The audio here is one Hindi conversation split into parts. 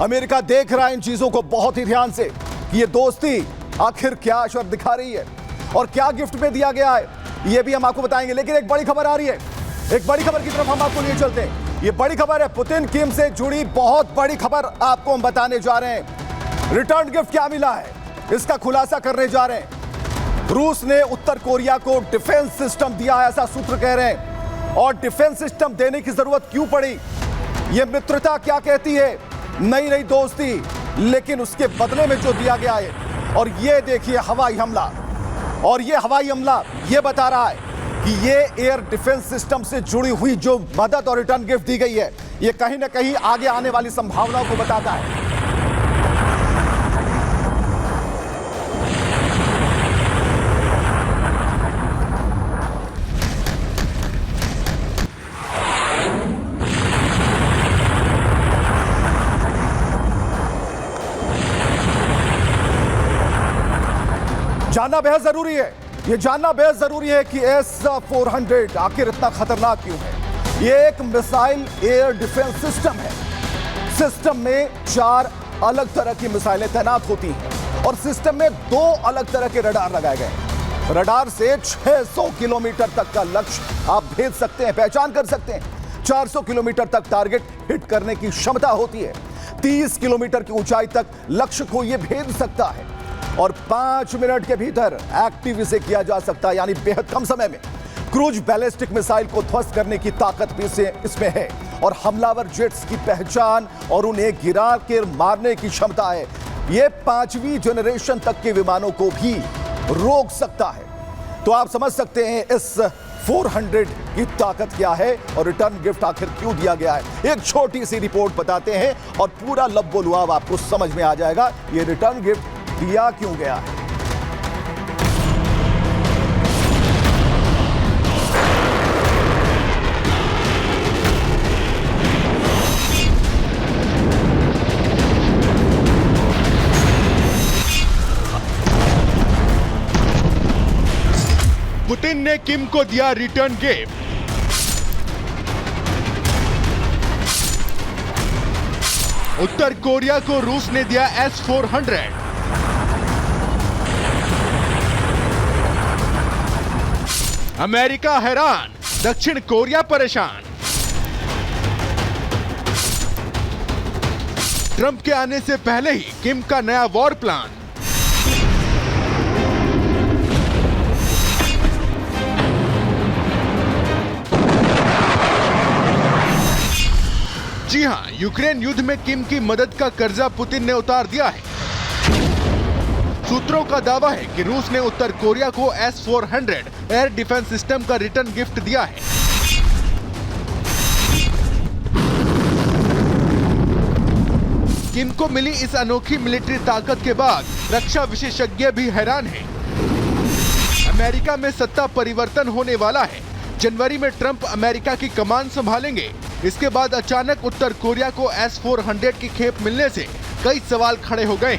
अमेरिका देख रहा है इन चीजों को बहुत ही ध्यान से कि ये दोस्ती आखिर क्या असर दिखा रही है और क्या गिफ्ट में दिया गया है, ये भी हम आपको बताएंगे। लेकिन एक बड़ी खबर आ रही है, एक बड़ी खबर की तरफ हम आपको लिए चलते हैं। ये बड़ी खबर है, पुतिन किम से जुड़ी बहुत बड़ी खबर आपको हम बताने जा रहे हैं। रिटर्न गिफ्ट क्या मिला है, इसका खुलासा करने जा रहे हैं। रूस ने उत्तर कोरिया को डिफेंस सिस्टम दिया है, ऐसा सूत्र कह रहे हैं। और डिफेंस सिस्टम देने की जरूरत क्यों पड़ी, यह मित्रता क्या कहती है, नई नई दोस्ती, लेकिन उसके बदले में जो दिया गया है। और ये देखिए हवाई हमला, और ये हवाई हमला ये बता रहा है कि ये एयर डिफेंस सिस्टम से जुड़ी हुई जो मदद और रिटर्न गिफ्ट दी गई है, ये कहीं ना कहीं आगे आने वाली संभावनाओं को बताता है। जानना बेहद जरूरी है, यह जानना बेहद जरूरी है कि S-400 आखिर इतना खतरनाक क्यों है। यह एक मिसाइल एयर डिफेंस सिस्टम है। सिस्टम में 4 अलग तरह की मिसाइलें तैनात होती हैं और सिस्टम में 2 अलग तरह के रडार लगाए गए हैं। रडार से 600 किलोमीटर तक का लक्ष्य आप भेज सकते हैं, पहचान कर सकते हैं। 400 किलोमीटर तक टारगेट हिट करने की क्षमता होती है। 30 किलोमीटर की ऊंचाई तक लक्ष्य को यह भेज सकता है और 5 मिनट के भीतर एक्टिव इसे किया जा सकता है, यानी बेहद कम समय में। क्रूज बैलिस्टिक मिसाइल को ध्वस्त करने की ताकत भी इसमें है और हमलावर जेट्स की पहचान और उन्हें गिरा के मारने की क्षमता है। यह 5वीं जनरेशन तक के विमानों को भी रोक सकता है। तो आप समझ सकते हैं इस 400 की ताकत क्या है और रिटर्न गिफ्ट आखिर क्यों दिया गया है। एक छोटी सी रिपोर्ट बताते हैं और पूरा लब्बो लुआब आपको समझ में आ जाएगा, यह रिटर्न गिफ्ट दिया क्यों गया है। पुतिन ने किम को दिया रिटर्न गिफ्ट। उत्तर कोरिया को रूस ने दिया S-400। अमेरिका हैरान, दक्षिण कोरिया परेशान। ट्रंप के आने से पहले ही किम का नया वॉर प्लान। जी हां, यूक्रेन युद्ध में किम की मदद का कर्जा पुतिन ने उतार दिया है। सूत्रों का दावा है कि रूस ने उत्तर कोरिया को S-400 एयर डिफेंस सिस्टम का रिटर्न गिफ्ट दिया है। किम को मिली इस अनोखी मिलिट्री ताकत के बाद रक्षा विशेषज्ञ भी हैरान हैं। अमेरिका में सत्ता परिवर्तन होने वाला है। जनवरी में ट्रंप अमेरिका की कमान संभालेंगे। इसके बाद अचानक उत्तर कोरिया को S-400 की खेप मिलने से कई सवाल खड़े हो गए।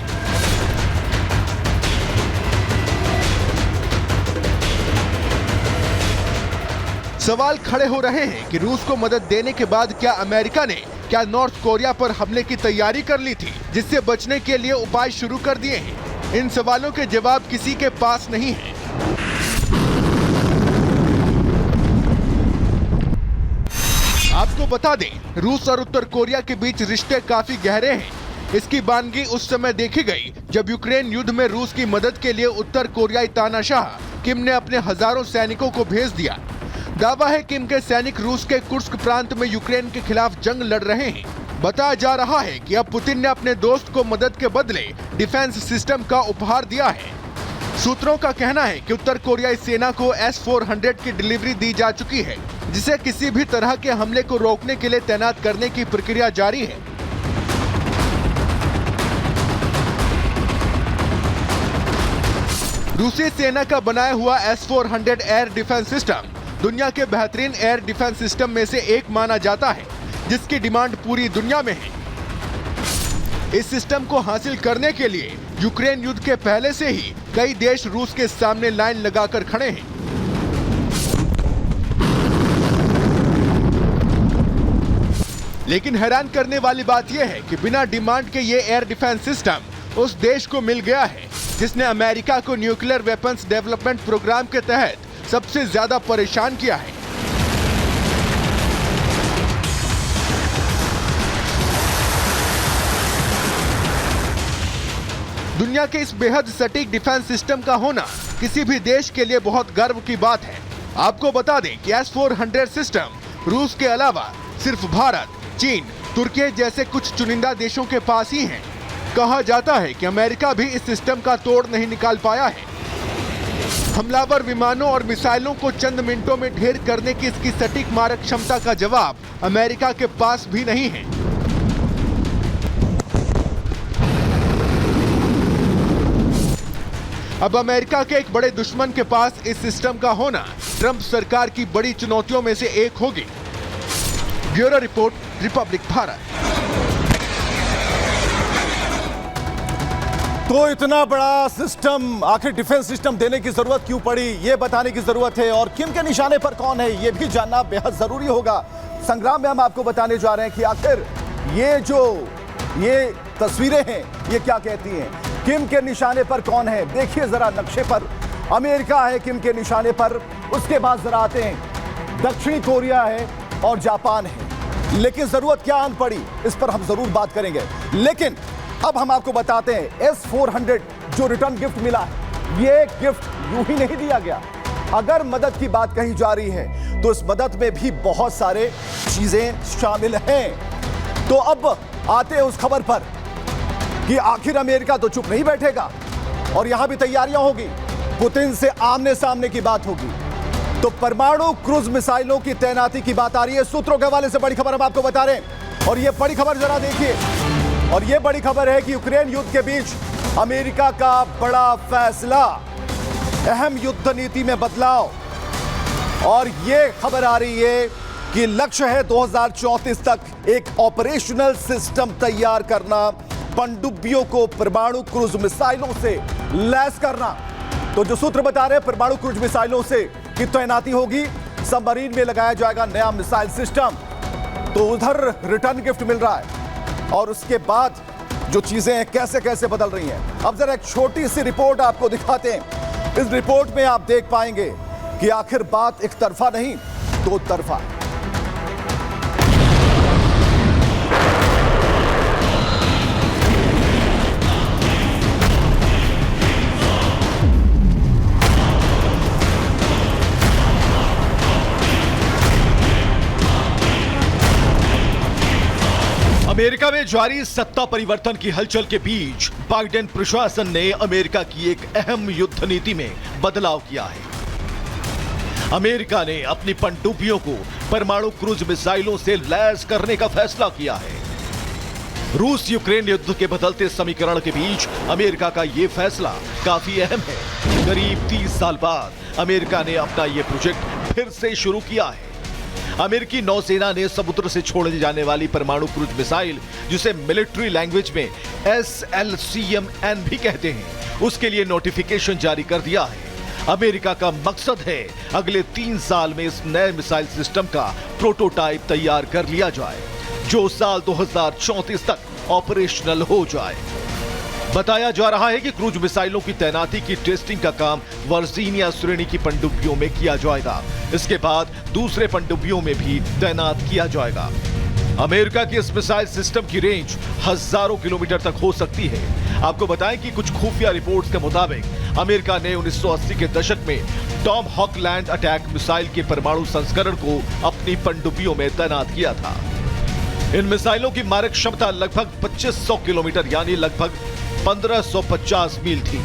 सवाल खड़े हो रहे हैं कि रूस को मदद देने के बाद क्या अमेरिका ने नॉर्थ कोरिया पर हमले की तैयारी कर ली थी, जिससे बचने के लिए उपाय शुरू कर दिए हैं। इन सवालों के जवाब किसी के पास नहीं है। आपको बता दें, रूस और उत्तर कोरिया के बीच रिश्ते काफी गहरे हैं। इसकी बानगी उस समय देखी गई जब यूक्रेन युद्ध में रूस की मदद के लिए उत्तर कोरियाई तानाशाह किम ने अपने हजारों सैनिकों को भेज दिया। दावा है किम के सैनिक रूस के कुर्स्क प्रांत में यूक्रेन के खिलाफ जंग लड़ रहे हैं। बताया जा रहा है कि अब पुतिन ने अपने दोस्त को मदद के बदले डिफेंस सिस्टम का उपहार दिया है। सूत्रों का कहना है कि उत्तर कोरियाई सेना को S-400 की डिलीवरी दी जा चुकी है, जिसे किसी भी तरह के हमले को रोकने के लिए तैनात करने की प्रक्रिया जारी है। रूसी सेना का बनाया हुआ S-400 एयर डिफेंस सिस्टम दुनिया के बेहतरीन एयर डिफेंस सिस्टम में से एक माना जाता है, जिसकी डिमांड पूरी दुनिया में है। इस सिस्टम को हासिल करने के लिए यूक्रेन युद्ध के पहले से ही कई देश रूस के सामने लाइन लगाकर खड़े हैं। लेकिन हैरान करने वाली बात यह है कि बिना डिमांड के ये एयर डिफेंस सिस्टम उस देश को मिल गया है जिसने अमेरिका को न्यूक्लियर वेपन्स डेवलपमेंट प्रोग्राम के तहत सबसे ज्यादा परेशान किया है। दुनिया के इस बेहद सटीक डिफेंस सिस्टम का होना किसी भी देश के लिए बहुत गर्व की बात है। आपको बता दें कि S-400 सिस्टम रूस के अलावा सिर्फ भारत, चीन, तुर्की जैसे कुछ चुनिंदा देशों के पास ही हैं। कहा जाता है कि अमेरिका भी इस सिस्टम का तोड़ नहीं निकाल पाया है। हमलावर विमानों और मिसाइलों को चंद मिनटों में ढेर करने की इसकी सटीक मारक क्षमता का जवाब अमेरिका के पास भी नहीं है। अब अमेरिका के एक बड़े दुश्मन के पास इस सिस्टम का होना ट्रंप सरकार की बड़ी चुनौतियों में से एक होगी। Bureau report, Republic Bharat. तो इतना बड़ा सिस्टम, आखिर डिफेंस सिस्टम देने की जरूरत क्यों पड़ी, ये बताने की जरूरत है। और किम के निशाने पर कौन है, ये भी जानना बेहद जरूरी होगा। संग्राम में हम आपको बताने जा रहे हैं कि आखिर ये तस्वीरें हैं, ये क्या कहती हैं। किम के निशाने पर कौन है, देखिए जरा नक्शे पर। अमेरिका है किम के निशाने पर, उसके बाद जरा आते हैं दक्षिणी कोरिया है और जापान है। लेकिन जरूरत क्या आन पड़ी, इस पर हम जरूर बात करेंगे। लेकिन अब हम आपको बताते हैं S-400 जो रिटर्न गिफ्ट मिला है, ये गिफ्ट यूं ही नहीं दिया गया। अगर मदद की बात कही जा रही है तो इस मदद में भी बहुत सारे चीजें शामिल हैं। तो अब आते हैं उस खबर पर कि आखिर अमेरिका तो चुप नहीं बैठेगा और यहां भी तैयारियां होगी, पुतिन से आमने सामने की बात होगी। तो परमाणु क्रूज मिसाइलों की तैनाती की बात आ रही है। सूत्रों के हवाले से बड़ी खबर हम आपको बता रहे हैं और ये बड़ी खबर जरा देखिए। और ये बड़ी खबर है कि यूक्रेन युद्ध के बीच अमेरिका का बड़ा फैसला, अहम युद्ध नीति में बदलाव। और ये खबर आ रही है कि लक्ष्य है 2034 तक एक ऑपरेशनल सिस्टम तैयार करना, पनडुब्बियों को परमाणु क्रूज मिसाइलों से लैस करना। तो जो सूत्र बता रहे हैं परमाणु क्रूज मिसाइलों से की तैनाती होगी, सबमरीन में लगाया जाएगा नया मिसाइल सिस्टम। तो उधर रिटर्न गिफ्ट मिल रहा है और उसके बाद जो चीजें हैं कैसे कैसे बदल रही हैं। अब जरा एक छोटी सी रिपोर्ट आपको दिखाते हैं। इस रिपोर्ट में आप देख पाएंगे कि आखिर बात एक तरफा नहीं, दो तरफा है। अमेरिका में जारी सत्ता परिवर्तन की हलचल के बीच बाइडेन प्रशासन ने अमेरिका की एक अहम युद्ध नीति में बदलाव किया है। अमेरिका ने अपनी पनडुब्बियों को परमाणु क्रूज मिसाइलों से लैस करने का फैसला किया है। रूस यूक्रेन युद्ध के बदलते समीकरण के बीच अमेरिका का यह फैसला काफी अहम है। करीब 30 साल बाद अमेरिका ने अपना यह प्रोजेक्ट फिर से शुरू किया है। अमेरिकी नौसेना ने समुद्र से छोड़े जाने वाली परमाणु क्रूज मिसाइल, जिसे मिलिट्री लैंग्वेज में SLCMN भी कहते हैं, उसके लिए नोटिफिकेशन जारी कर दिया है। अमेरिका का मकसद है अगले 3 साल में इस नए मिसाइल सिस्टम का प्रोटोटाइप तैयार कर लिया जाए, जो साल 2034 तक ऑपरेशनल हो जाए। बताया जा रहा है कि क्रूज मिसाइलों की तैनाती की टेस्टिंग का काम वर्जीनिया श्रेणी की पनडुब्बियों में किया जाएगा। इसके बाद दूसरे पनडुब्बियों में भी तैनात किया जाएगा। अमेरिका की इस मिसाइल सिस्टम की रेंज हजारों किलोमीटर तक हो सकती है। आपको बताएं कि कुछ खुफिया रिपोर्ट्स के मुताबिक अमेरिका ने 1980 के दशक में Tomahawk land attack missile के परमाणु संस्करण को अपनी पनडुब्बियों में तैनात किया था। इन मिसाइलों की मारक क्षमता लगभग 2500 किलोमीटर यानी लगभग 1550 मील थी।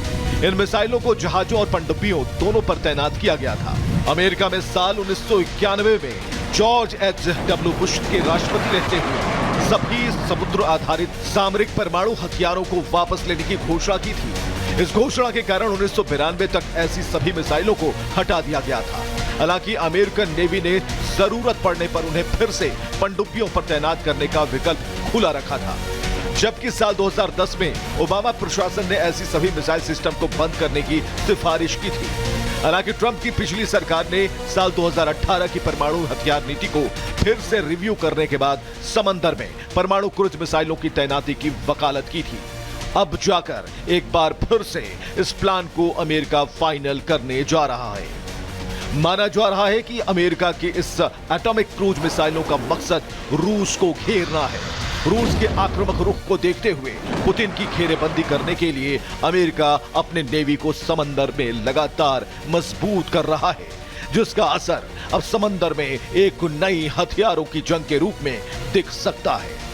इन मिसाइलों को जहाजों और पनडुब्बियों दोनों पर तैनात किया गया था। अमेरिका में साल 1991 में जॉर्ज H.W. बुश के राष्ट्रपति रहते हुए सभी समुद्र आधारित सामरिक परमाणु हथियारों को वापस लेने की घोषणा की थी। इस घोषणा के कारण 1992 तक ऐसी सभी मिसाइलों को हटा दिया गया था। हालांकि अमेरिकन नेवी ने जरूरत पड़ने पर उन्हें फिर से पनडुब्बियों पर तैनात करने का विकल्प खुला रखा था। जबकि साल 2010 में ओबामा प्रशासन ने ऐसी सभी मिसाइल सिस्टम को बंद करने की सिफारिश की थी। हालांकि ट्रंप की पिछली सरकार ने साल 2018 की परमाणु हथियार नीति को फिर से रिव्यू करने के बाद समंदर में परमाणु क्रूज मिसाइलों की तैनाती की वकालत की थी। अब जाकर एक बार फिर से इस प्लान को अमेरिका फाइनल करने जा रहा है। माना जा रहा है कि अमेरिका की इस एटॉमिक क्रूज मिसाइलों का मकसद रूस को घेरना है। रूस के आक्रामक रुख को देखते हुए पुतिन की घेरेबंदी करने के लिए अमेरिका अपने नेवी को समंदर में लगातार मजबूत कर रहा है, जिसका असर अब समंदर में एक नई हथियारों की जंग के रूप में दिख सकता है।